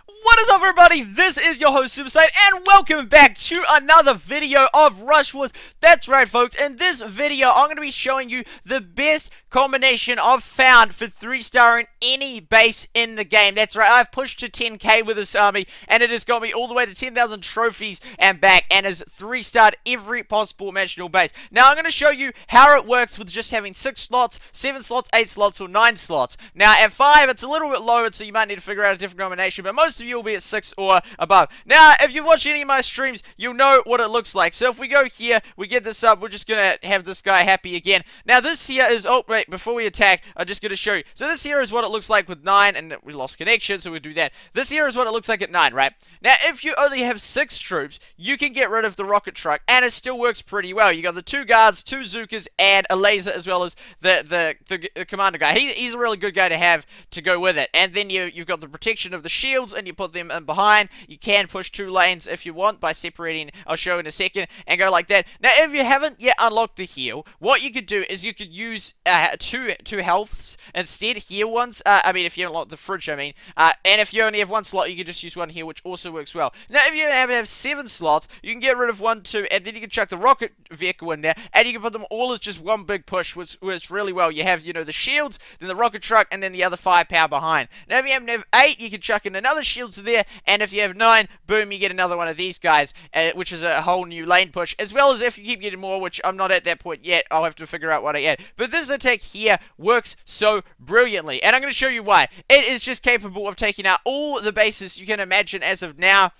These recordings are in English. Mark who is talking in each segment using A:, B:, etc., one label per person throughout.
A: What is up, everybody? This is your host, SuperSight, and welcome back to another video of Rush Wars. That's right, folks. In this video, I'm going to be showing you the best combination I've found for 3-starring any base in the game. That's right, I've pushed to 10k with this army, and it has got me all the way to 10,000 trophies and back, and has 3-starred every possible imaginable base. Now, I'm going to show you how it works with just having 6 slots, 7 slots, 8 slots, or 9 slots. Now, at 5, it's a little bit lower, so you might need to figure out a different combination, but most of you will be at 6 or above. Now, if you've watched any of my streams, you'll know what it looks like. So if we go here, we get this up, we're just gonna have this guy happy again. Now, this here is, oh, wait, before we attack, I'm just gonna show you. So this here is what it looks like with 9, and we lost connection, so we'll do that. This here is what it looks like at 9, right? Now, if you only have 6 troops, you can get rid of the rocket truck, and it still works pretty well. You got the 2 guards, 2 Zookas, and a laser, as well as the commander guy. He's a really good guy to have to go with it. And then you've got the protection of the shields, and you put them in behind. You can push 2 lanes if you want by separating, I'll show in a second, and go like that. Now, if you haven't yet unlocked the heal, what you could do is you could use two healths instead, heal ones. I mean, if you unlock the fridge, I mean. And if you only have 1 slot, you can just use 1 here, which also works well. Now, if you have 7 slots, you can get rid of 1, 2, and then you can chuck the rocket vehicle in there, and you can put them all as just one big push, which works really well. You have, the shields, then the rocket truck, and then the other firepower behind. Now, if you have 8, you can chuck in another shields there, and if you have 9, boom, you get another one of these guys, which is a whole new lane push, as well as if you keep getting more, which I'm not at that point yet. I'll have to figure out what I add. But this attack here works so brilliantly, and I'm going to show you why. It is just capable of taking out all the bases you can imagine as of now.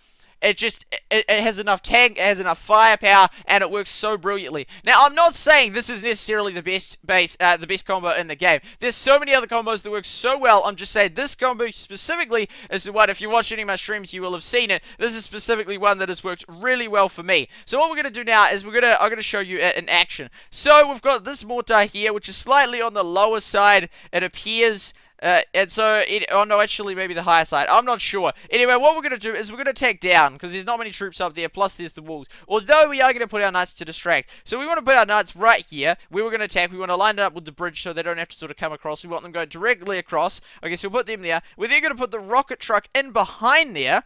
A: It has enough tank, it has enough firepower, and it works so brilliantly. Now, I'm not saying this is necessarily the best base, the best combo in the game. There's so many other combos that work so well. I'm just saying this combo specifically is the one, if you watch any of my streams, you will have seen it. This is specifically one that has worked really well for me. So what we're going to do now is I'm going to show you it in action. So we've got this mortar here, which is slightly on the lower side, it appears. And so, oh no, actually maybe the higher side. I'm not sure. Anyway, what we're going to do is we're going to take down, because there's not many troops up there, plus there's the walls. Although we are going to put our knights to distract. So we want to put our knights right here, where we're going to attack. We want to line it up with the bridge so they don't have to sort of come across. We want them going directly across. Okay, so we'll put them there. We're then going to put the rocket truck in behind there.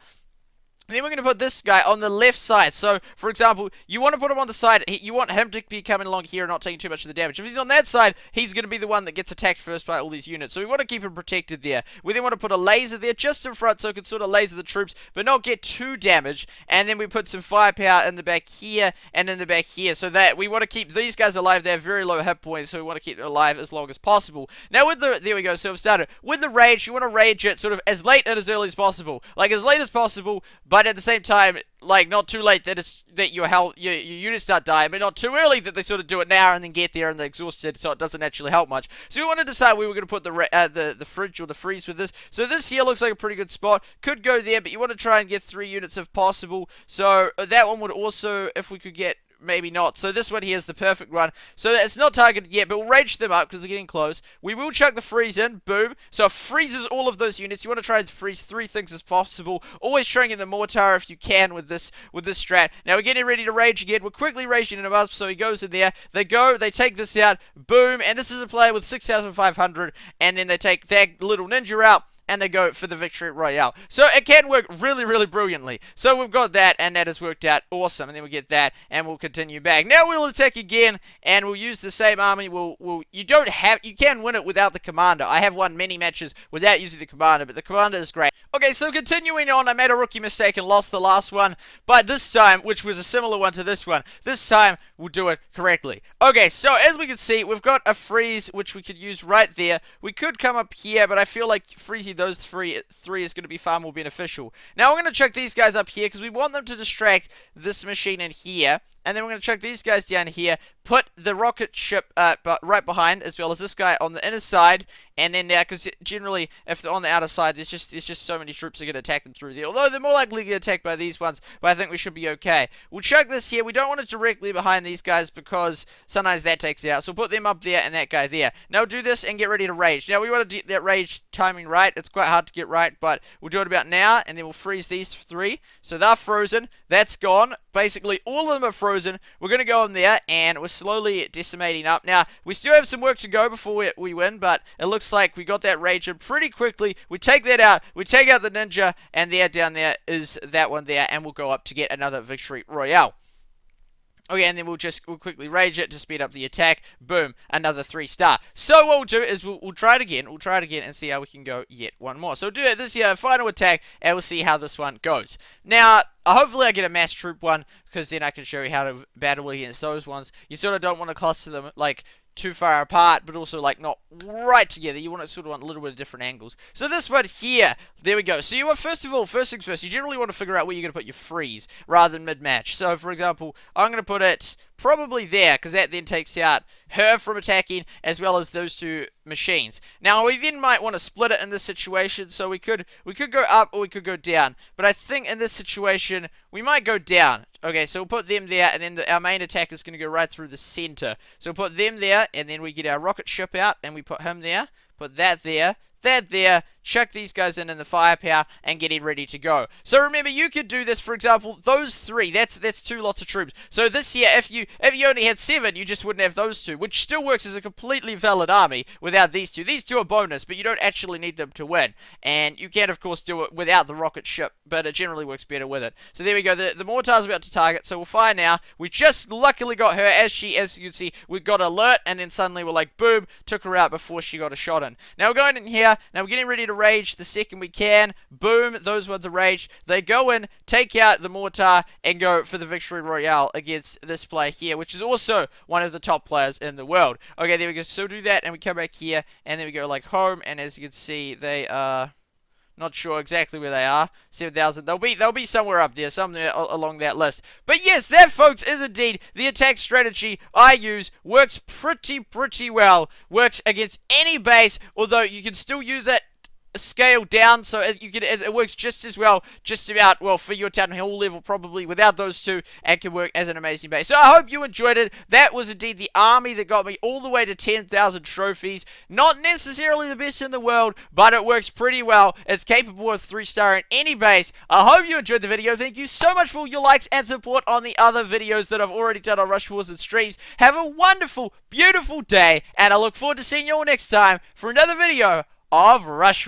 A: Then we're going to put this guy on the left side. So, for example, you want to put him on the side. You want him to be coming along here and not taking too much of the damage. If he's on that side, he's going to be the one that gets attacked first by all these units. So we want to keep him protected there. We then want to put a laser there just in front so it can sort of laser the troops, but not get too damaged. And then we put some firepower in the back here and in the back here. So that we want to keep these guys alive. They have very low hit points, so we want to keep them alive as long as possible. Now, there we go. So we've started. With the rage, you want to rage it sort of as late and as early as possible. Like, as late as possible, but at the same time, like, not too late that your units start dying, but not too early that they sort of do it now and then get there and they're exhausted, so it doesn't actually help much. So we want to decide where we're going to put the fridge or the freeze with this. So this here looks like a pretty good spot. Could go there, but you want to try and get 3 units if possible. So that one would also, if we could get, maybe not. So this one here is the perfect one. So it's not targeted yet, but we'll rage them up because they're getting close. We will chuck the freeze in. Boom. So it freezes all of those units. You want to try and freeze 3 things as possible. Always trying in the mortar if you can with this strat. Now we're getting ready to rage again. We're quickly raging him up, so he goes in there. They take this out. Boom. And this is a player with 6,500. And then they take that little ninja out, and they go for the victory royale. So it can work really, really brilliantly. So we've got that, and that has worked out awesome. And then we get that, and we'll continue back. Now we'll attack again, and we'll use the same army. You can win it without the commander. I have won many matches without using the commander, but the commander is great. Okay, so continuing on, I made a rookie mistake and lost the last one, but this time, which was a similar one to this one, this time we'll do it correctly. Okay, so as we can see, we've got a freeze, which we could use right there. We could come up here, but I feel like freezing those three is going to be far more beneficial. Now we're going to chuck these guys up here because we want them to distract this machine in here. And then we're going to chuck these guys down here, put the rocket ship right behind, as well as this guy on the inner side. And then now, because generally, if they're on the outer side, there's just so many troops that are going to attack them through there. Although they're more likely to get attacked by these ones, but I think we should be okay. We'll chuck this here. We don't want it directly behind these guys because sometimes that takes it out. So we'll put them up there and that guy there. Now we'll do this and get ready to rage. Now we want to get that rage timing right. It's quite hard to get right, but we'll do it about now, and then we'll freeze these 3. So they're frozen. That's gone. Basically, all of them are frozen. We're going to go in there, and we're slowly decimating up. Now, we still have some work to go before we win, but it looks looks like we got that rage in pretty quickly. We take that out. We take out the ninja, and there down there is that one there, and we'll go up to get another victory royale. Okay, and then we'll quickly rage it to speed up the attack. Boom, another 3-star. So what we'll do is we'll try it again. We'll try it again and see how we can go yet one more. So we'll do this here, final attack, and we'll see how this one goes. Now, hopefully I get a mass troop one, because then I can show you how to battle against those ones. You sort of don't want to cluster them, like, too far apart, but also like not right together. You want to sort of want a little bit of different angles. So this one here, there we go. So you want, first things first, you generally want to figure out where you're going to put your freeze rather than mid-match. So for example, I'm going to put it probably there, because that then takes out her from attacking, as well as those two machines. Now, we then might want to split it in this situation, so we could go up or we could go down. But I think in this situation, we might go down. Okay, so we'll put them there, and then our main attack is going to go right through the center. So we'll put them there, and then we get our rocket ship out, and we put him there, put that there, chuck these guys in the firepower, and getting ready to go. So remember, you could do this, for example, those three, that's 2 lots of troops. So this year, if you only had 7, you just wouldn't have those 2, which still works as a completely valid army without these 2. These 2 are bonus, but you don't actually need them to win. And you can, of course, do it without the rocket ship, but it generally works better with it. So there we go, the mortar's about to target, so we'll fire now. We just luckily got her, as you can see, we got alert, and then suddenly we're like, boom, took her out before she got a shot in. Now we're going in here, now we're getting ready to rage the second we can. Boom, those ones are raged. They go in, take out the mortar, and go for the victory royale against this player here, which is also one of the top players in the world. Okay, there we go. So do that, and we come back here, and then we go like home, and as you can see, they are not sure exactly where they are. 7,000. They'll be somewhere up there, somewhere along that list. But yes, that, folks, is indeed the attack strategy I use. Works pretty well. Works against any base, although you can still use it scale down, so it works just as well, just about, well, for your town hall level probably, without those 2, and can work as an amazing base. So I hope you enjoyed it. That was indeed the army that got me all the way to 10,000 trophies. Not necessarily the best in the world, but it works pretty well. It's capable of 3-star in any base. I hope you enjoyed the video. Thank you so much for your likes and support on the other videos that I've already done on Rush Wars and streams. Have a wonderful, beautiful day, and I look forward to seeing you all next time for another video of Rush Wars.